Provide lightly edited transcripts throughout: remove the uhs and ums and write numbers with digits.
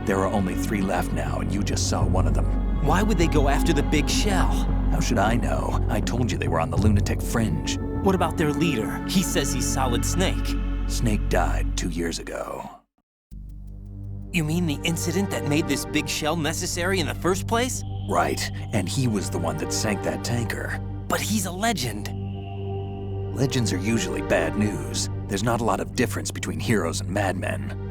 There are only 3 left now, and you just saw one of them. Why would they go after the big shell? How should I know? I told you they were on the lunatic fringe. What about their leader? He says he's Solid Snake. Snake died 2 years ago. You mean the incident that made this big shell necessary in the first place? Right, and he was the one that sank that tanker. But he's a legend. Legends are usually bad news. There's not a lot of difference between heroes and madmen.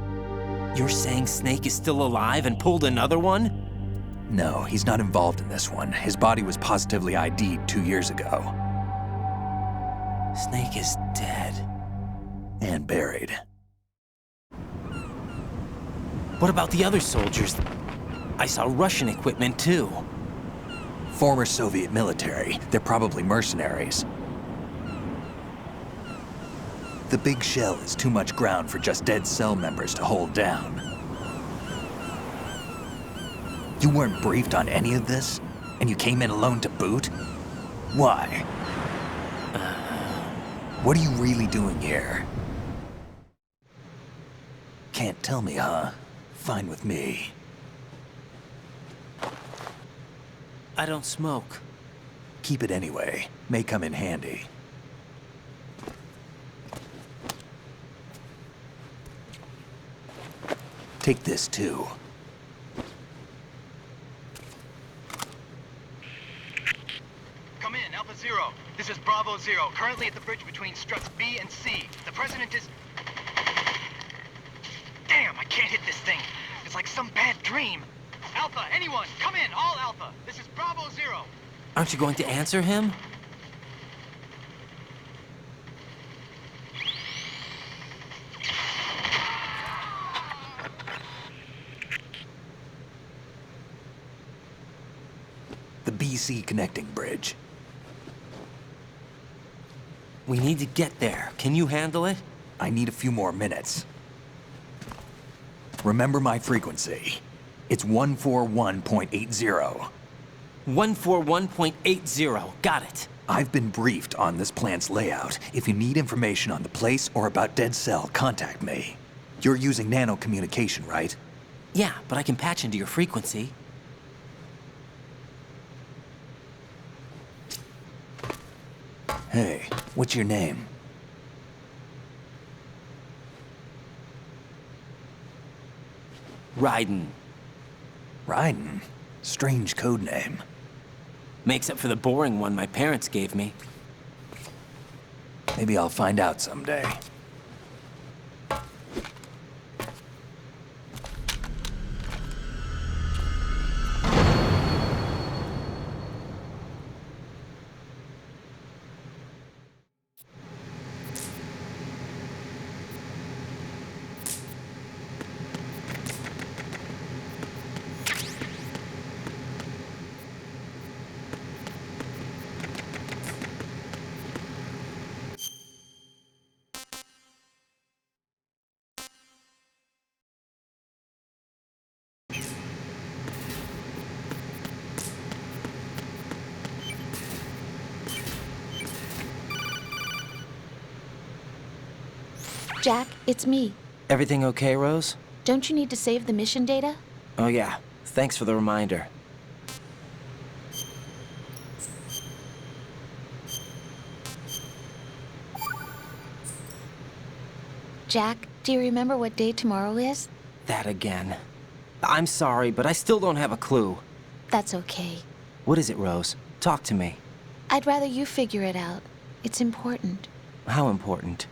You're saying Snake is still alive and pulled another one? No, he's not involved in this one. His body was positively ID'd 2 years ago. Snake is dead. And buried. What about the other soldiers? I saw Russian equipment too. Former Soviet military. They're probably mercenaries. The big shell is too much ground for just dead cell members to hold down. You weren't briefed on any of this? And you came in alone to boot? Why? What are you really doing here? Can't tell me, huh? Fine with me. I don't smoke. Keep it anyway. May come in handy. Take this too. Come in, Alpha Zero. This is Bravo Zero, currently at the bridge between struts B and C. The president is... Damn, I can't hit this thing. It's like some bad dream. Alpha, anyone, come in, all Alpha. This is Bravo Zero. Aren't you going to answer him? The BC connecting bridge. We need to get there. Can you handle it? I need a few more minutes. Remember my frequency. It's 141.80. 141.80. Got it. I've been briefed on this plant's layout. If you need information on the place or about Dead Cell, contact me. You're using nano communication, right? Yeah, but I can patch into your frequency. Hey, what's your name? Raiden. Raiden? Strange code name. Makes up for the boring one my parents gave me. Maybe I'll find out someday. Jack, it's me. Everything okay, Rose? Don't you need to save the mission data? Oh yeah, thanks for the reminder. Jack, do you remember what day tomorrow is? That again. I'm sorry, but I still don't have a clue. That's okay. What is it, Rose? Talk to me. I'd rather you figure it out. It's important. How important?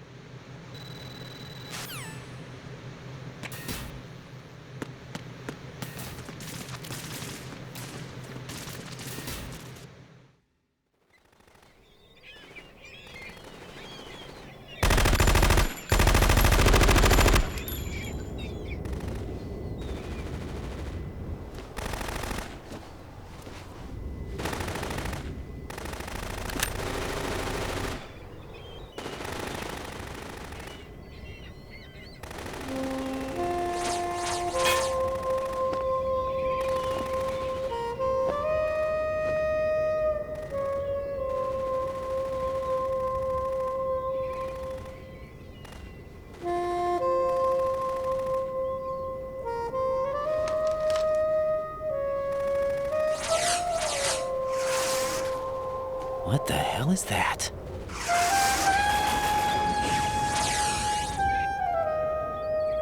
What the hell is that?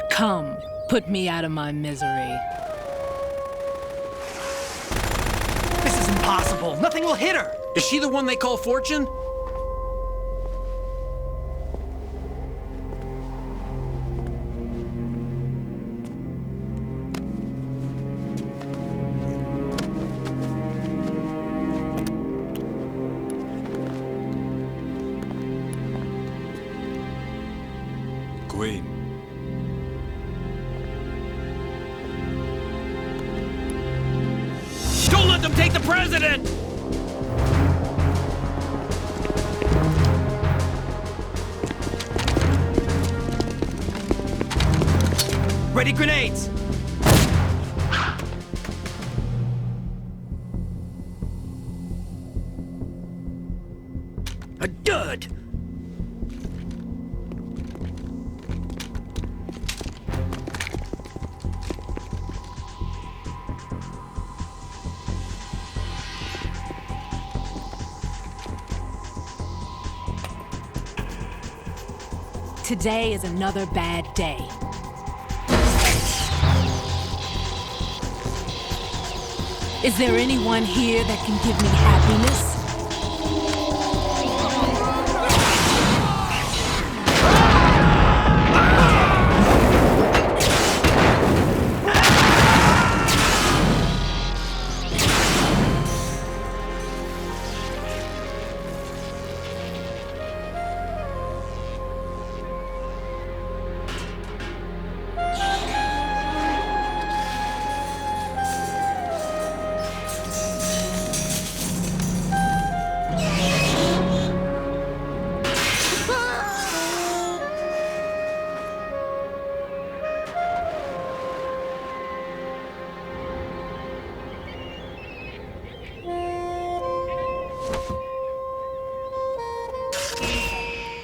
Come, put me out of my misery. This is impossible. Nothing will hit her. Is she the one they call Fortune? Queen. Don't let them take the president! Ready grenades! A dud! Today is another bad day. Is there anyone here that can give me happiness?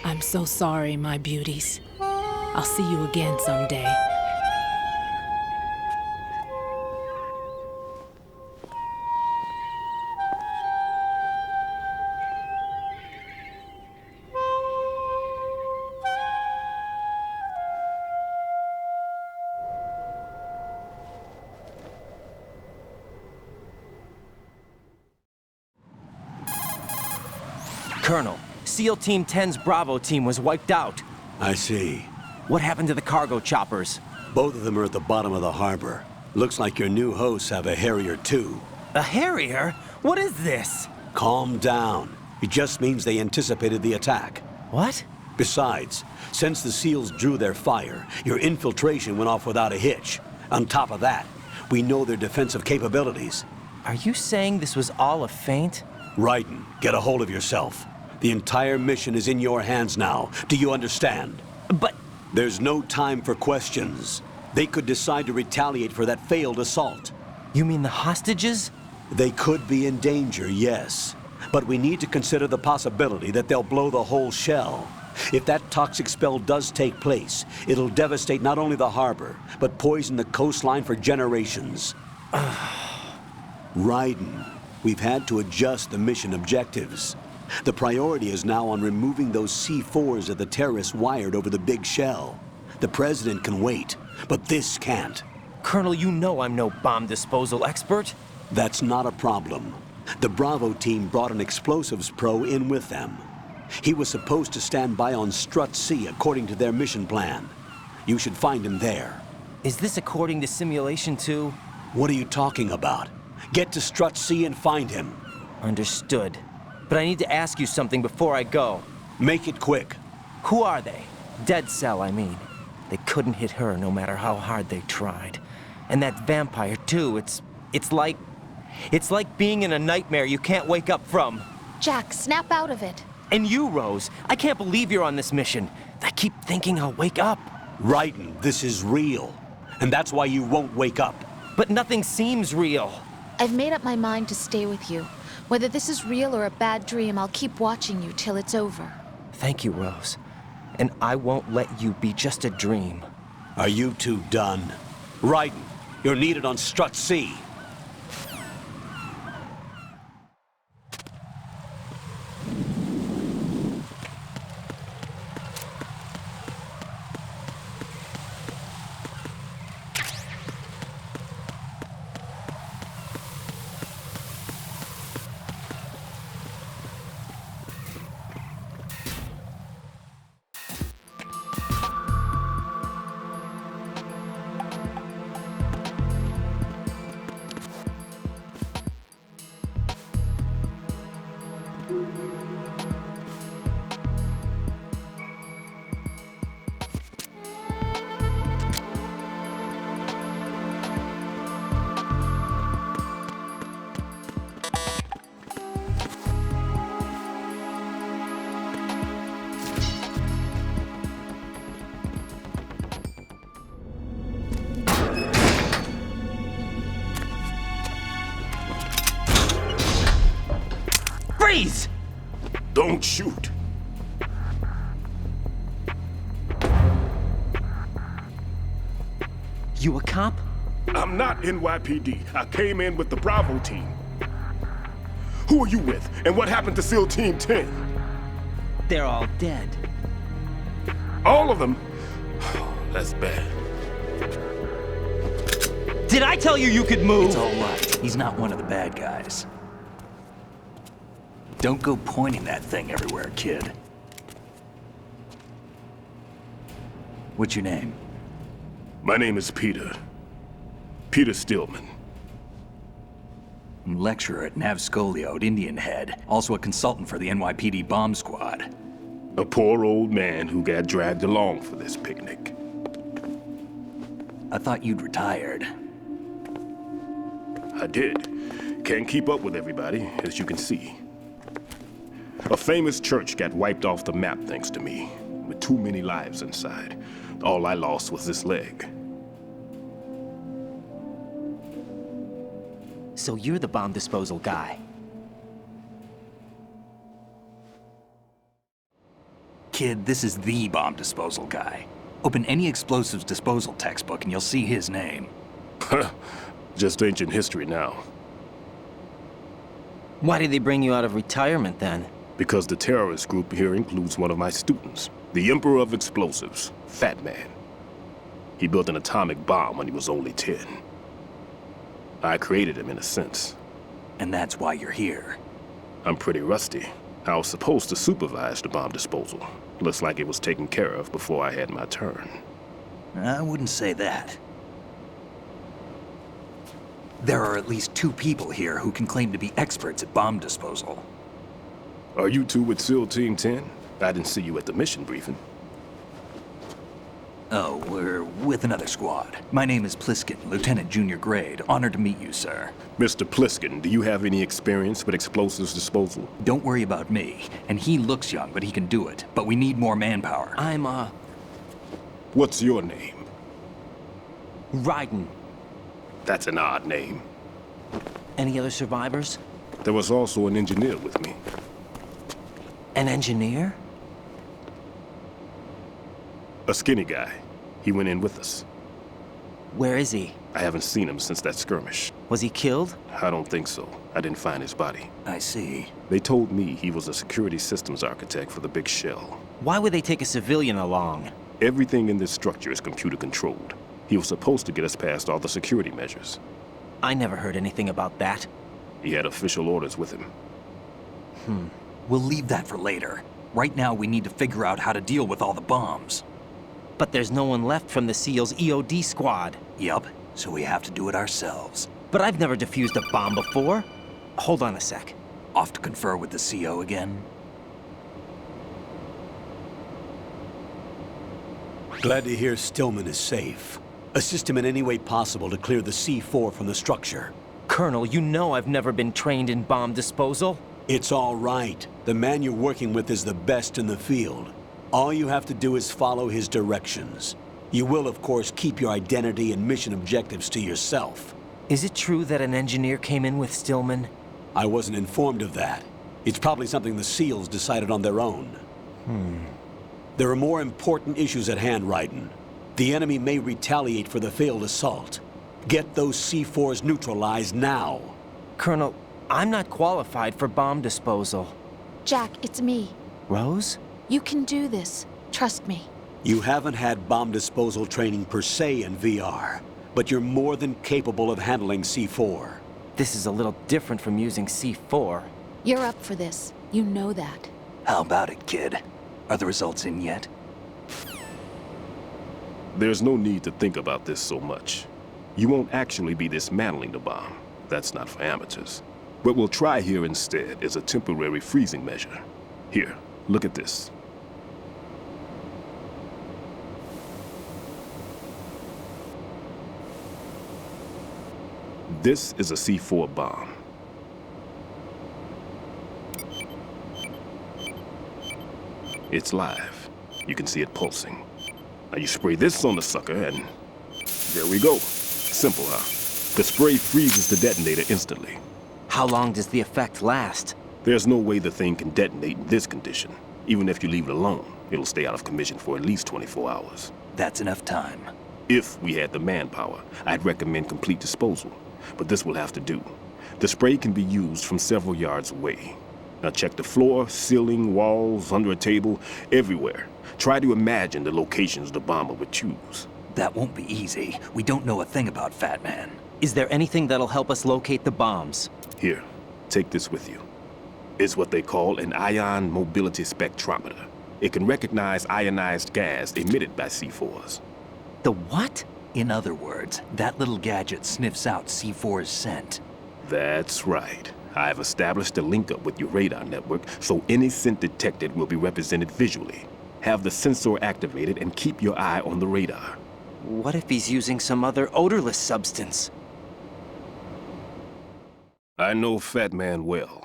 I'm so sorry, my beauties. I'll see you again someday. Colonel, SEAL Team 10's Bravo team was wiped out. I see. What happened to the cargo choppers? Both of them are at the bottom of the harbor. Looks like your new hosts have a Harrier too. A Harrier? What is this? Calm down. It just means they anticipated the attack. What? Besides, since the SEALs drew their fire, your infiltration went off without a hitch. On top of that, we know their defensive capabilities. Are you saying this was all a feint? Raiden, get a hold of yourself. The entire mission is in your hands now. Do you understand? But... There's no time for questions. They could decide to retaliate for that failed assault. You mean the hostages? They could be in danger, yes. But we need to consider the possibility that they'll blow the whole shell. If that toxic spell does take place, it'll devastate not only the harbor, but poison the coastline for generations. Raiden, we've had to adjust the mission objectives. The priority is now on removing those C4s that the terrorists wired over the big shell. The president can wait, but this can't. Colonel, you know I'm no bomb disposal expert. That's not a problem. The Bravo team brought an explosives pro in with them. He was supposed to stand by on Strut C according to their mission plan. You should find him there. Is this according to simulation 2? What are you talking about? Get to Strut C and find him. Understood. But I need to ask you something before I go. Make it quick. Who are they? Dead Cell, I mean. They couldn't hit her no matter how hard they tried. And that vampire, too, it's like being in a nightmare you can't wake up from. Jack, snap out of it. And you, Rose, I can't believe you're on this mission. I keep thinking I'll wake up. Raiden, this is real. And that's why you won't wake up. But nothing seems real. I've made up my mind to stay with you. Whether this is real or a bad dream, I'll keep watching you till it's over. Thank you, Rose. And I won't let you be just a dream. Are you two done? Raiden, you're needed on Strut C. Freeze! Don't shoot. You a cop? I'm not NYPD. I came in with the Bravo team. Who are you with? And what happened to SEAL Team 10? They're all dead. All of them? That's bad. Did I tell you you could move? It's all right. He's not one of the bad guys. Don't go pointing that thing everywhere, kid. What's your name? My name is Peter. Peter Stillman. Lecturer at Navscolio at Indian Head. Also a consultant for the NYPD bomb squad. A poor old man who got dragged along for this picnic. I thought you'd retired. I did. Can't keep up with everybody, as you can see. A famous church got wiped off the map thanks to me, with too many lives inside. All I lost was this leg. So you're the bomb disposal guy. Kid, this is the bomb disposal guy. Open any explosives disposal textbook and you'll see his name. Just ancient history now. Why did they bring you out of retirement then? Because the terrorist group here includes one of my students, the Emperor of Explosives, Fat Man. He built an atomic bomb when he was only 10. I created him in a sense. And that's why you're here. I'm pretty rusty. I was supposed to supervise the bomb disposal. Looks like it was taken care of before I had my turn. I wouldn't say that. There are at least 2 people here who can claim to be experts at bomb disposal. Are you two with SEAL Team 10? I didn't see you at the mission briefing. Oh, we're with another squad. My name is Pliskin, Lieutenant Junior Grade. Honored to meet you, sir. Mr. Pliskin, do you have any experience with explosives disposal? Don't worry about me. And he looks young, but he can do it. But we need more manpower. I'm, What's your name? Raiden. That's an odd name. Any other survivors? There was also an engineer with me. An engineer? A skinny guy. He went in with us. Where is he? I haven't seen him since that skirmish. Was he killed? I don't think so. I didn't find his body. I see. They told me he was a security systems architect for the big shell. Why would they take a civilian along? Everything in this structure is computer controlled. He was supposed to get us past all the security measures. I never heard anything about that. He had official orders with him. We'll leave that for later. Right now, we need to figure out how to deal with all the bombs. But there's no one left from the SEAL's EOD squad. Yup, so we have to do it ourselves. But I've never defused a bomb before. Hold on a sec. Off to confer with the CO again? Glad to hear Stillman is safe. Assist him in any way possible to clear the C4 from the structure. Colonel, you know I've never been trained in bomb disposal. It's all right. The man you're working with is the best in the field. All you have to do is follow his directions. You will, of course, keep your identity and mission objectives to yourself. Is it true that an engineer came in with Stillman? I wasn't informed of that. It's probably something the SEALs decided on their own. There are more important issues at hand, Raiden. The enemy may retaliate for the failed assault. Get those C4s neutralized now. Colonel, I'm not qualified for bomb disposal. Jack, it's me. Rose? You can do this. Trust me. You haven't had bomb disposal training per se in VR, but you're more than capable of handling C4. This is a little different from using C4. You're up for this. You know that. How about it, kid? Are the results in yet? There's no need to think about this so much. You won't actually be dismantling the bomb. That's not for amateurs. What we'll try here instead is a temporary freezing measure. Here, look at this. This is a C4 bomb. It's live. You can see it pulsing. Now you spray this on the sucker and there we go. Simple, huh? The spray freezes the detonator instantly. How long does the effect last? There's no way the thing can detonate in this condition. Even if you leave it alone, it'll stay out of commission for at least 24 hours. That's enough time. If we had the manpower, I'd recommend complete disposal. But this will have to do. The spray can be used from several yards away. Now check the floor, ceiling, walls, under a table, everywhere. Try to imagine the locations the bomber would choose. That won't be easy. We don't know a thing about Fat Man. Is there anything that'll help us locate the bombs? Here, take this with you. It's what they call an ion mobility spectrometer. It can recognize ionized gas emitted by C4s. The what? In other words, that little gadget sniffs out C4's scent. That's right. I've established a link up with your radar network, so any scent detected will be represented visually. Have the sensor activated and keep your eye on the radar. What if he's using some other odorless substance? I know Fat Man well.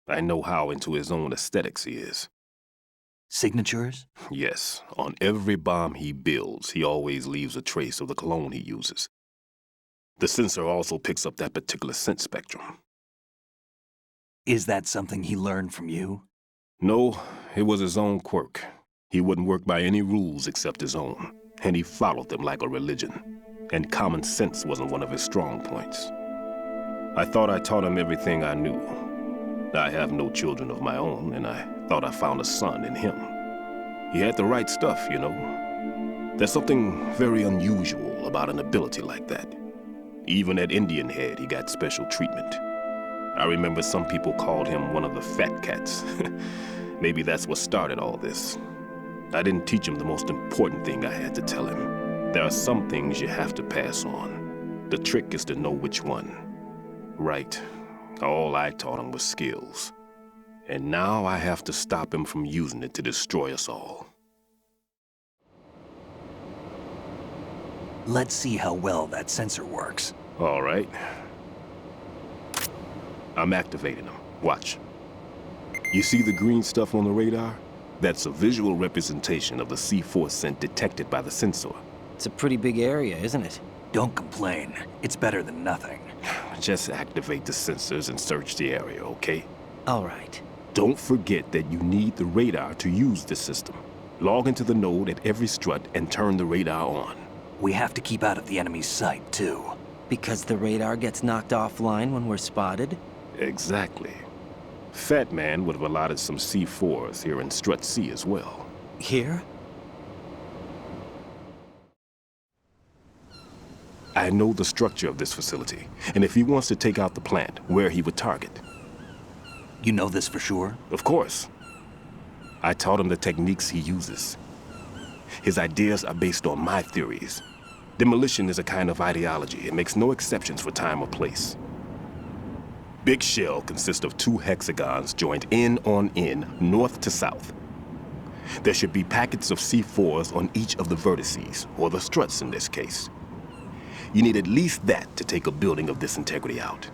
I know how into his own aesthetics he is. Signatures? Yes, on every bomb he builds, he always leaves a trace of the cologne he uses. The sensor also picks up that particular scent spectrum. Is that something he learned from you? No, it was his own quirk. He wouldn't work by any rules except his own, and he followed them like a religion. And common sense wasn't one of his strong points. I thought I taught him everything I knew. I have no children of my own, and I thought I found a son in him. He had the right stuff, you know. There's something very unusual about an ability like that. Even at Indian Head, he got special treatment. I remember some people called him one of the fat cats. Maybe that's what started all this. I didn't teach him the most important thing I had to tell him. There are some things you have to pass on. The trick is to know which one. Right. All I taught him was skills. And now I have to stop him from using it to destroy us all. Let's see how well that sensor works. All right. I'm activating them. Watch. You see the green stuff on the radar? That's a visual representation of the C4 scent detected by the sensor. It's a pretty big area, isn't it? Don't complain. It's better than nothing. Just activate the sensors and search the area, okay? All right. Don't forget that you need the radar to use the system. Log into the node at every strut and turn the radar on. We have to keep out of the enemy's sight, too. Because the radar gets knocked offline when we're spotted? Exactly. Fat Man would have allotted some C4s here in Strut C as well. Here? I know the structure of this facility, and if he wants to take out the plant, where he would target. You know this for sure? Of course. I taught him the techniques he uses. His ideas are based on my theories. Demolition is a kind of ideology. It makes no exceptions for time or place. Big shell consists of 2 hexagons joined end on end, north to south. There should be packets of C4s on each of the vertices, or the struts in this case. You need at least that to take a building of this integrity out.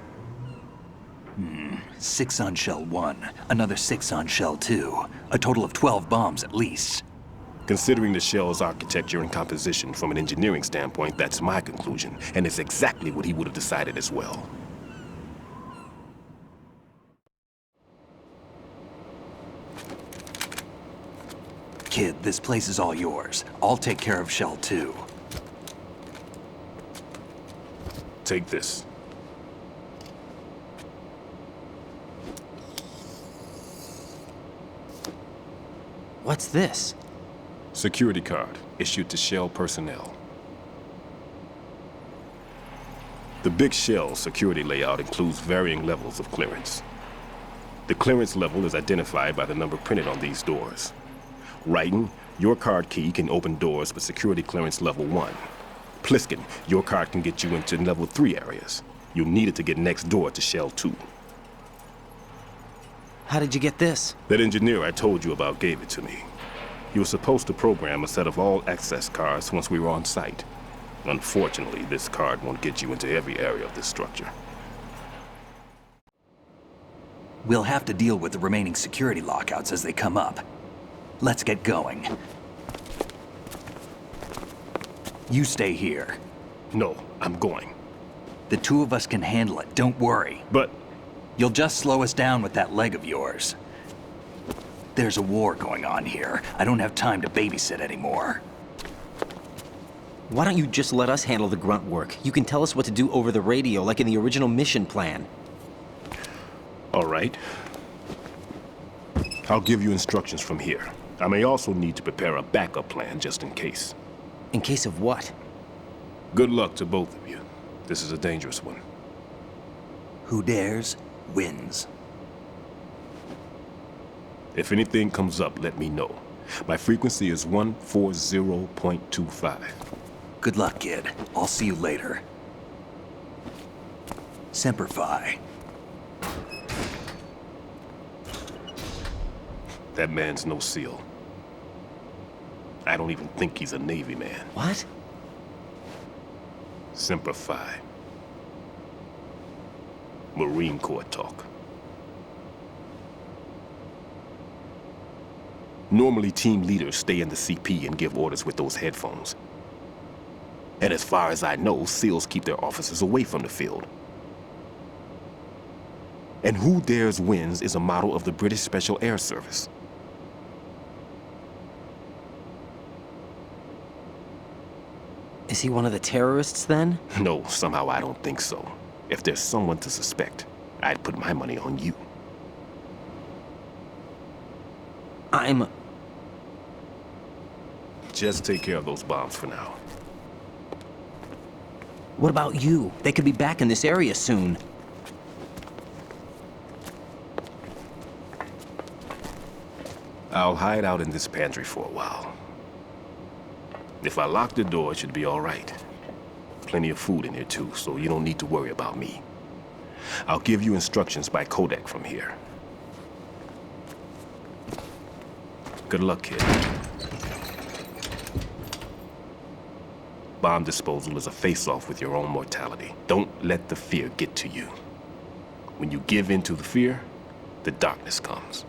6 on shell 1, another 6 on shell 2. A total of 12 bombs at least. Considering the shell's architecture and composition from an engineering standpoint, that's my conclusion, and it's exactly what he would have decided as well. Kid, this place is all yours. I'll take care of shell 2. Take this. What's this? Security card issued to Shell personnel. The Big Shell security layout includes varying levels of clearance. The clearance level is identified by the number printed on these doors. Raiden, your card key can open doors with security clearance level 1. Pliskin, your card can get you into level 3 areas. You'll need it to get next door to Shell 2. How did you get this? That engineer I told you about gave it to me. He was supposed to program a set of all access cards once we were on site. Unfortunately, this card won't get you into every area of this structure. We'll have to deal with the remaining security lockouts as they come up. Let's get going. You stay here. No, I'm going. The 2 of us can handle it, don't worry. But You'll just slow us down with that leg of yours. There's a war going on here. I don't have time to babysit anymore. Why don't you just let us handle the grunt work? You can tell us what to do over the radio, like in the original mission plan. All right. I'll give you instructions from here. I may also need to prepare a backup plan just in case. In case of what? Good luck to both of you. This is a dangerous one. Who dares, wins. If anything comes up, let me know. My frequency is 140.25. Good luck, kid. I'll see you later. Semper Fi. That man's no SEAL. I don't even think he's a Navy man. What? Semper Fi. Marine Corps talk. Normally, team leaders stay in the CP and give orders with those headphones. And as far as I know, SEALs keep their officers away from the field. And Who Dares Wins is a motto of the British Special Air Service. Is he one of the terrorists, then? No, somehow I don't think so. If there's someone to suspect, I'd put my money on you. Just take care of those bombs for now. What about you? They could be back in this area soon. I'll hide out in this pantry for a while. If I lock the door, it should be all right. Plenty of food in here too, so you don't need to worry about me. I'll give you instructions by codec from here. Good luck, kid. Bomb disposal is a face-off with your own mortality. Don't let the fear get to you. When you give in to the fear, the darkness comes.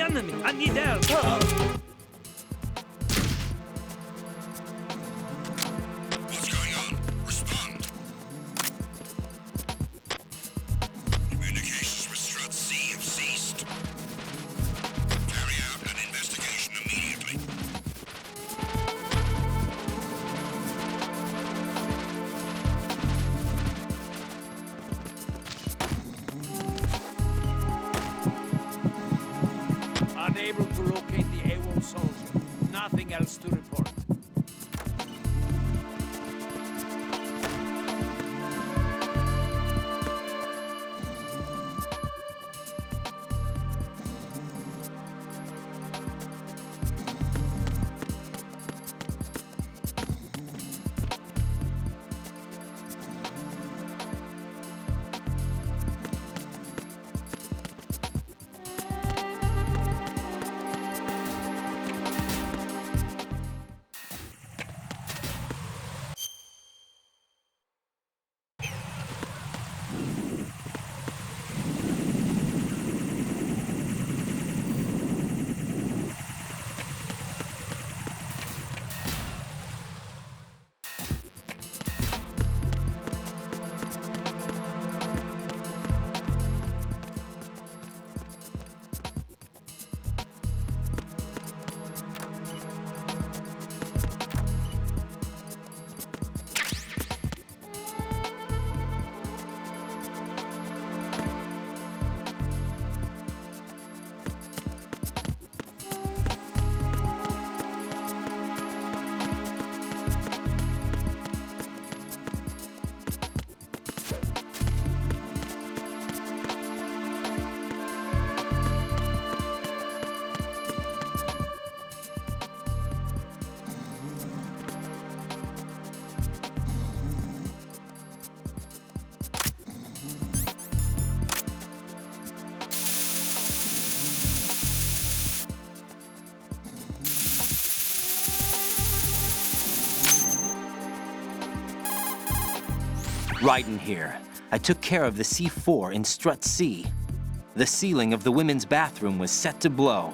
enemy! I need help! What's going on? Respond. Communications with Strut C have ceased. Carry out an investigation immediately. Unable to locate the AWOL soldier. Nothing else to report. Raiden here. I took care of the C4 in Strut C. The ceiling of the women's bathroom was set to blow.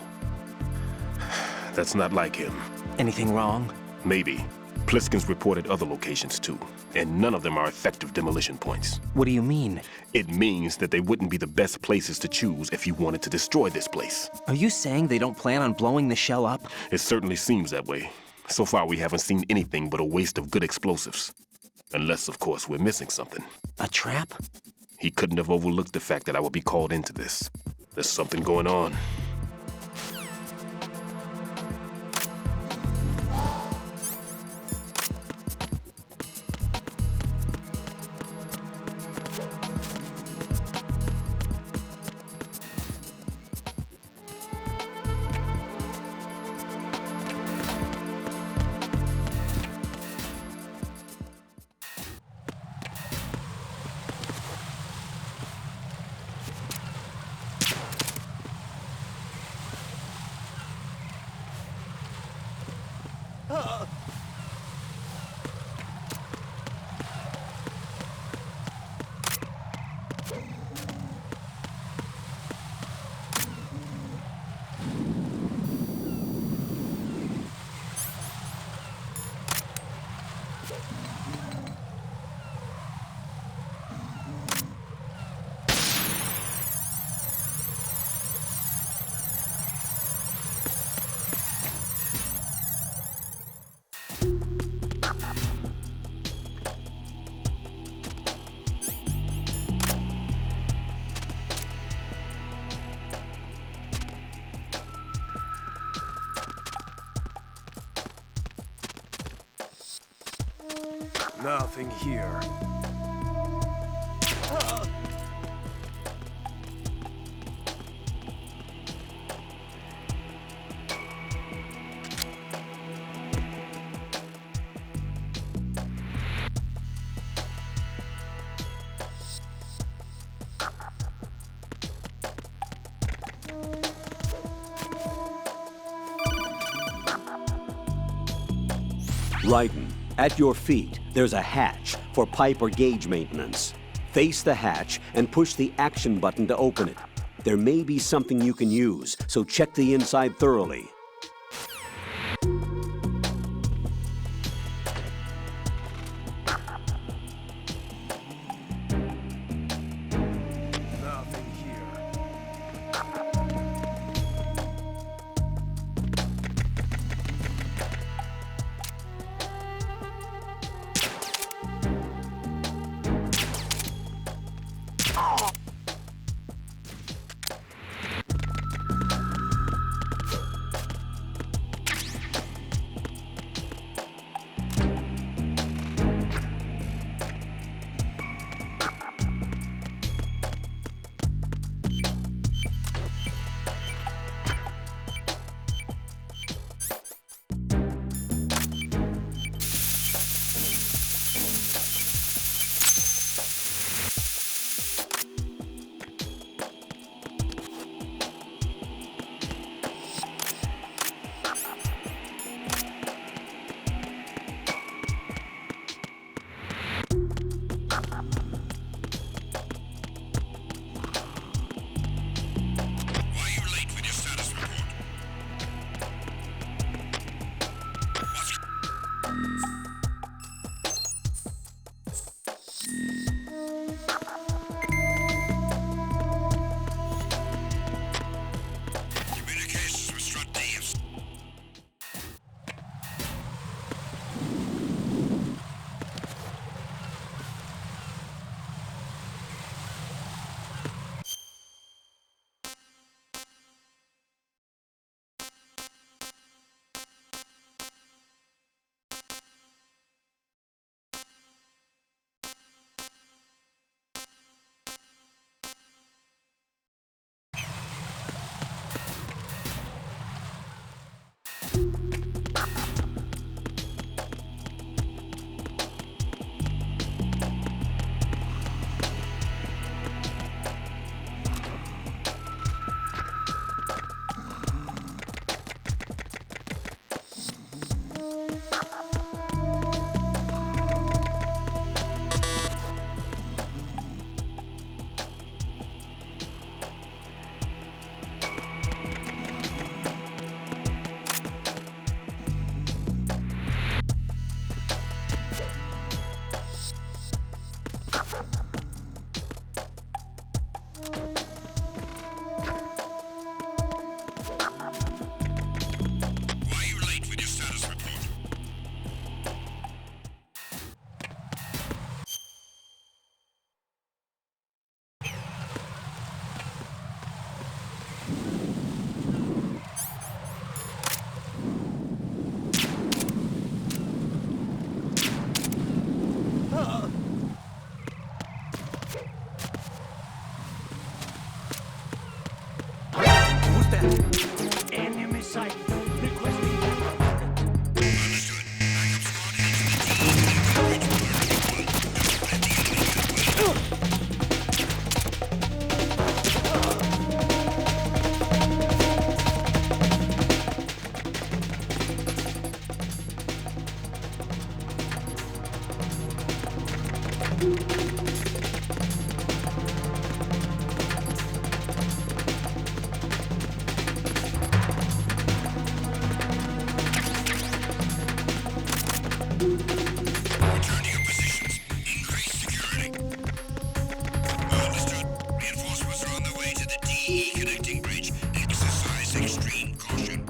That's not like him. Anything wrong? Maybe. Pliskin's reported other locations too, and none of them are effective demolition points. What do you mean? It means that they wouldn't be the best places to choose if you wanted to destroy this place. Are you saying they don't plan on blowing the shell up? It certainly seems that way. So far, we haven't seen anything but a waste of good explosives. Unless, of course, we're missing something. A trap? He couldn't have overlooked the fact that I would be called into this. There's something going on. Nothing here. Raiden, at your feet, there's a hatch for pipe or gauge maintenance. Face the hatch and push the action button to open it. There may be something you can use, so check the inside thoroughly. Nothing here. Why are you late with your status report? Communications with Strut D have Why are you late with your status report? Who's that? Enemy sight. Requesting backup. Understood. Backup squad heading to the D. Return to your positions. Increase security. Understood. Reinforcements are on their way to the DE connecting bridge. Exercise extreme caution.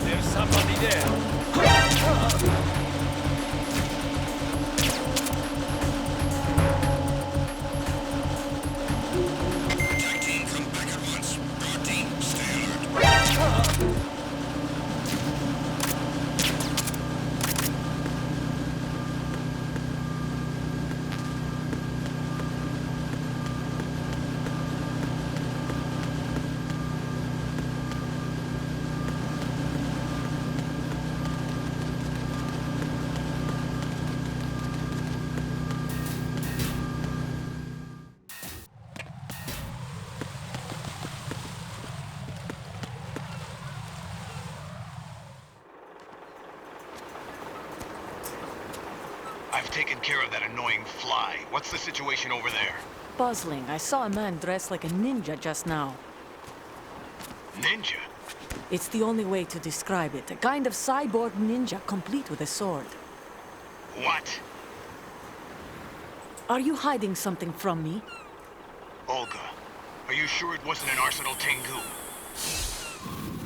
There's somebody there. You've taken care of that annoying fly. What's the situation over there? Puzzling. I saw a man dressed like a ninja just now. Ninja? It's the only way to describe it. A kind of cyborg ninja, complete with a sword. What? Are you hiding something from me? Olga, are you sure it wasn't an Arsenal Tengu?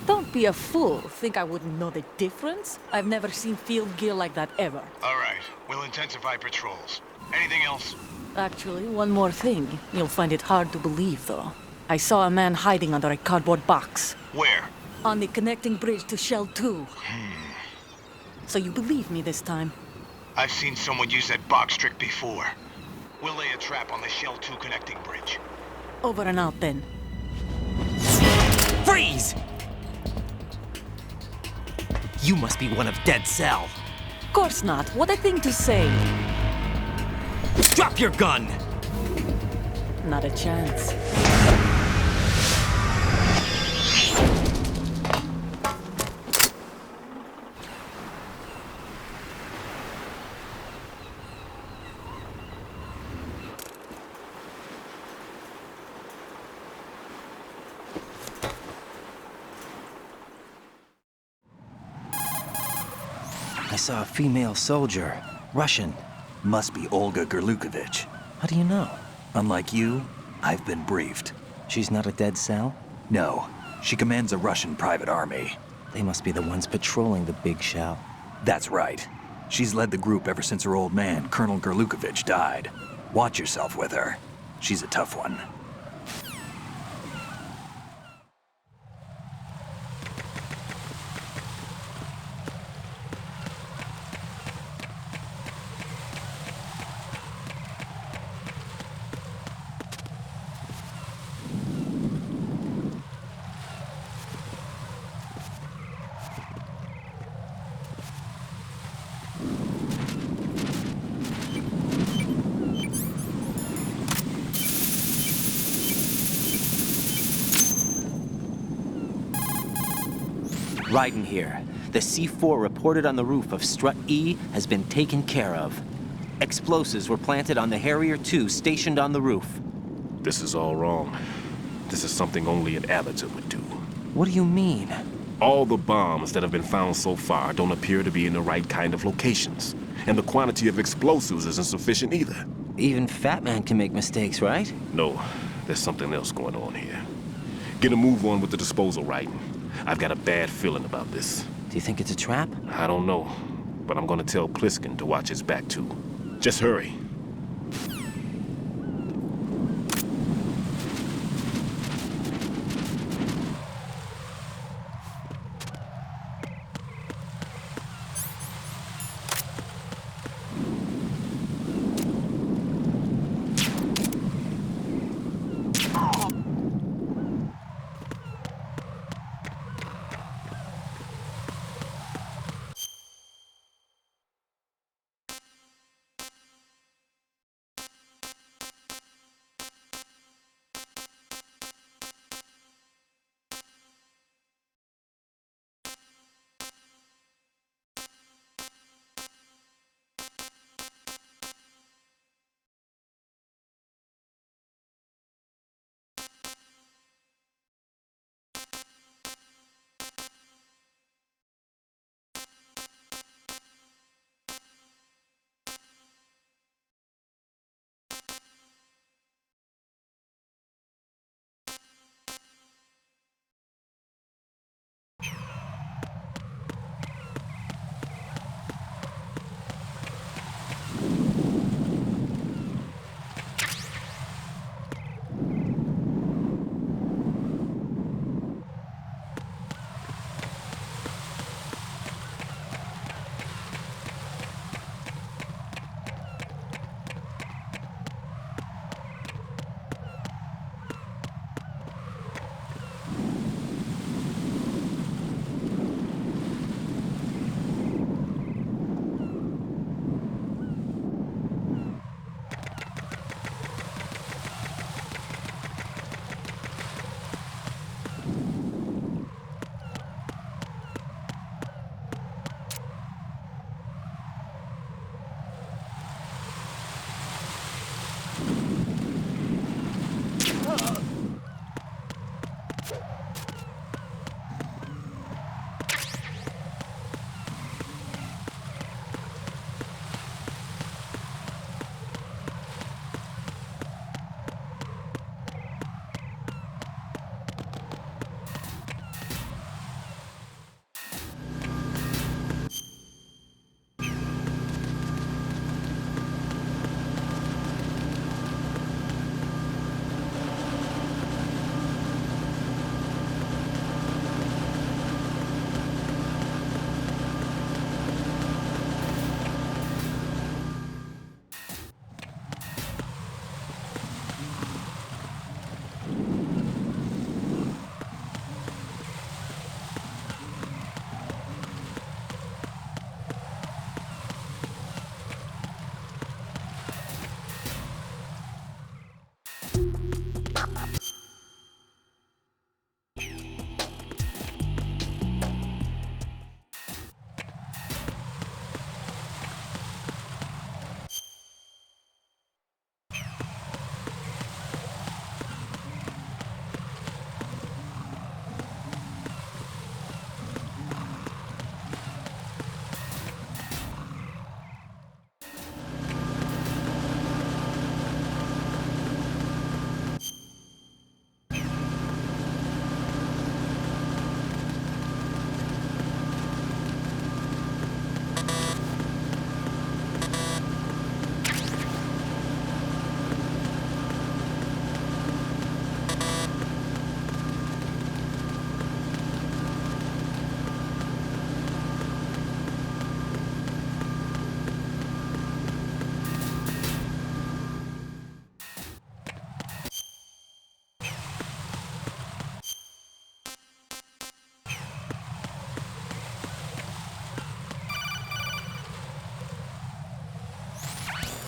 Don't be a fool. Think I wouldn't know the difference? I've never seen field gear like that ever. All right, we'll intensify patrols. Anything else? Actually, one more thing. You'll find it hard to believe, though. I saw a man hiding under a cardboard box. Where? On the connecting bridge to Shell 2. So you believe me this time? I've seen someone use that box trick before. We'll lay a trap on the Shell 2 connecting bridge. Over and out, then. Freeze! You must be one of Dead Cell. Course not. What a thing to say. Drop your gun! Not a chance. I saw a female soldier. Russian. Must be Olga Gerlukovich. How do you know? Unlike you, I've been briefed. She's not a Dead Cell? No, she commands a Russian private army. They must be the ones patrolling the big shell. That's right. She's led the group ever since her old man, Colonel Gerlukovich, died. Watch yourself with her. She's a tough one. Raiden here. The C4 reported on the roof of Strut E has been taken care of. Explosives were planted on the Harrier 2 stationed on the roof. This is all wrong. This is something only an amateur would do. What do you mean? All the bombs that have been found so far don't appear to be in the right kind of locations. And the quantity of explosives isn't sufficient either. Even Fat Man can make mistakes, right? No, there's something else going on here. Get a move on with the disposal, Raiden. I've got a bad feeling about this. Do you think it's a trap? I don't know, but I'm gonna tell Pliskin to watch his back too. Just hurry.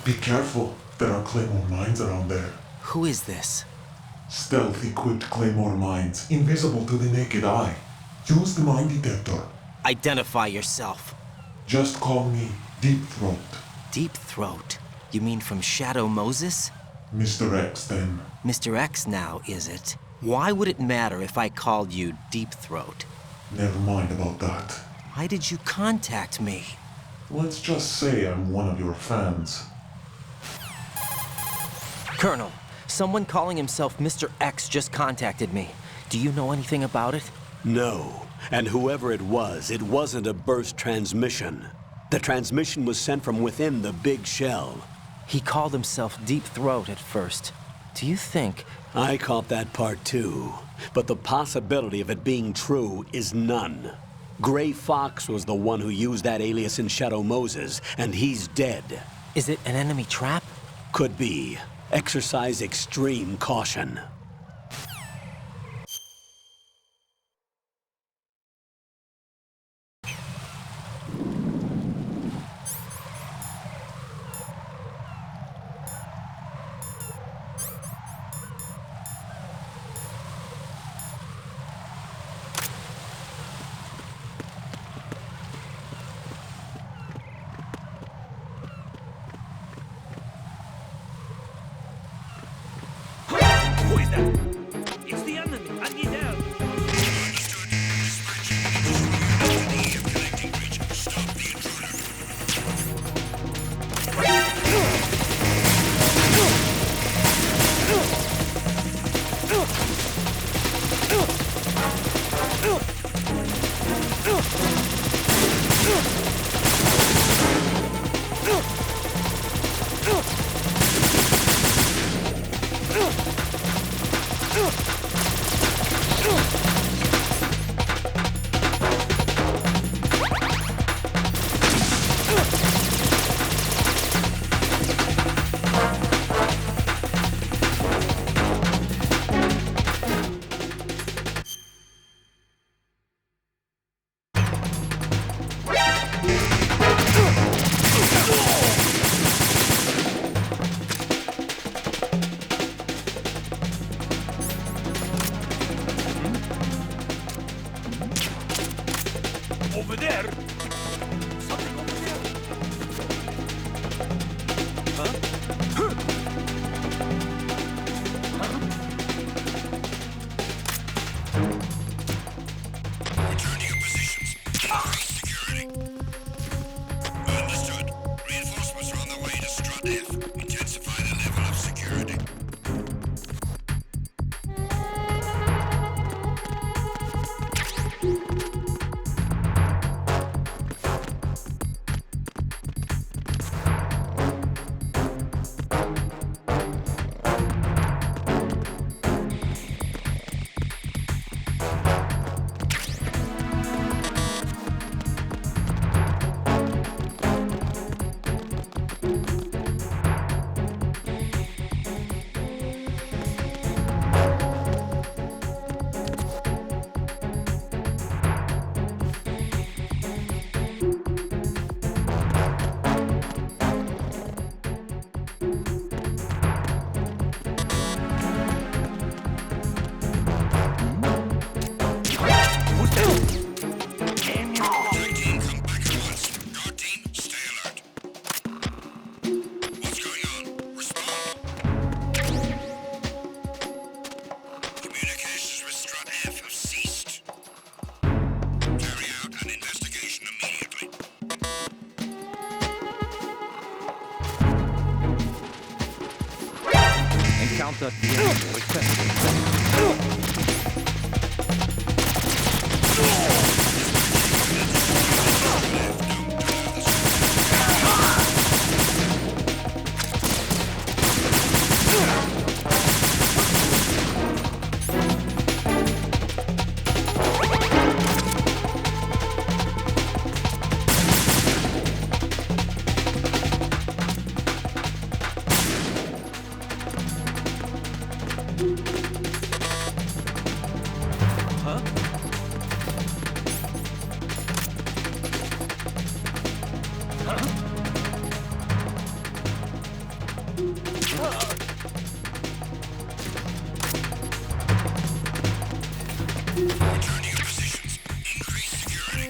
Be careful. There are Claymore mines around there. Who is this? Stealth-equipped Claymore mines, invisible to the naked eye. Use the mine detector. Identify yourself. Just call me Deep Throat. Deep Throat? You mean from Shadow Moses? Mr. X, then. Mr. X now, is it? Why would it matter if I called you Deep Throat? Never mind about that. Why did you contact me? Let's just say I'm one of your fans. Colonel, someone calling himself Mr. X just contacted me. Do you know anything about it? No. And whoever it wasn't a burst transmission. The transmission was sent from within the big shell. He called himself Deep Throat at first. Do you think... I caught that part too. But the possibility of it being true is none. Gray Fox was the one who used that alias in Shadow Moses, and he's dead. Is it an enemy trap? Could be. Exercise extreme caution. Who is that? It's the enemy. I need help. Understood. Dispatch. To the connecting bridge. Stop the intruder. Over there. Something over there. Return to your positions. Increase security. Understood. Reinforcements are on their way to Strut F. Intensify the level of security. Encounter the enemy requested. Return to your positions. Increase security.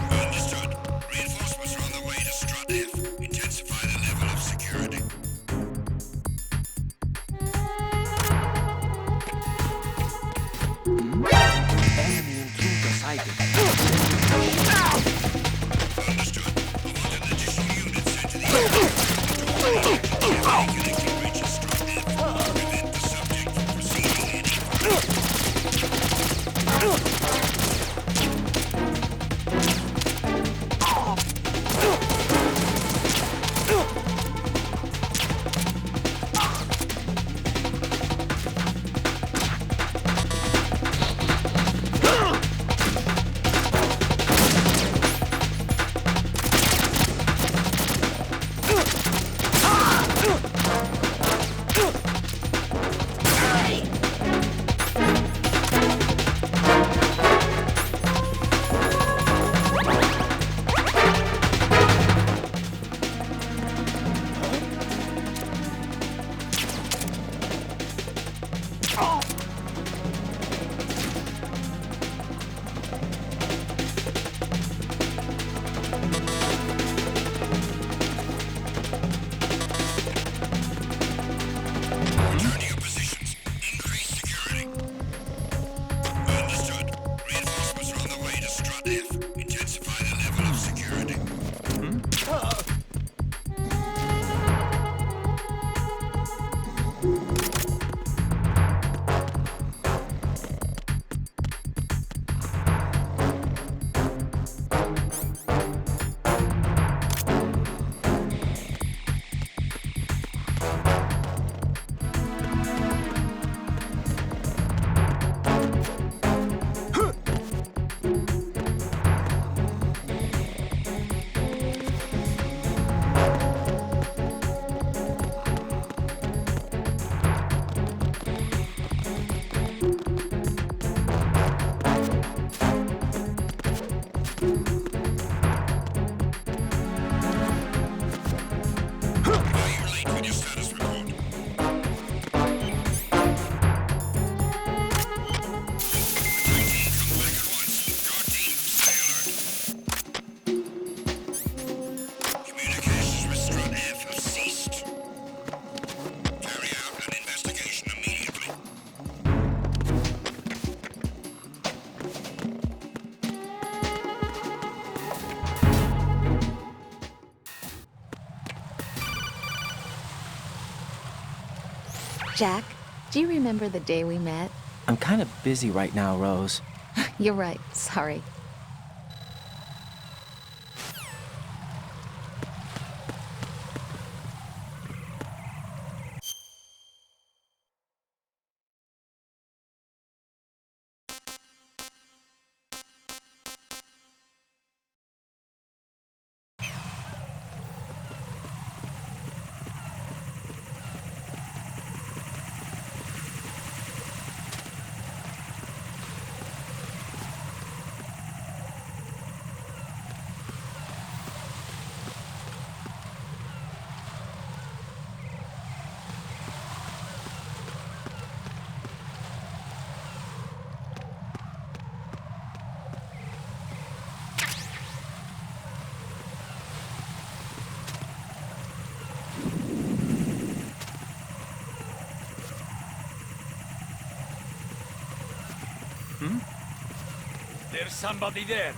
Understood. Reinforcements are on the way to Strut F. Intensify the level of security. Enemy intruder sighted. Understood. I want an additional unit sent to the area. Connecting breaches Strut F. Prevent the subject from proceeding any further. Return to your positions. Increase security. Understood. Reinforcements are on the way to Strut F. Intensify the level of security. Are you late with your status report? Attack team, come back at once. Guard team, stay alert. Communications with Strut F have ceased. Carry out an investigation immediately. Jack, do you remember the day we met? I'm kind of busy right now, Rose. You're right. Sorry. There's somebody there.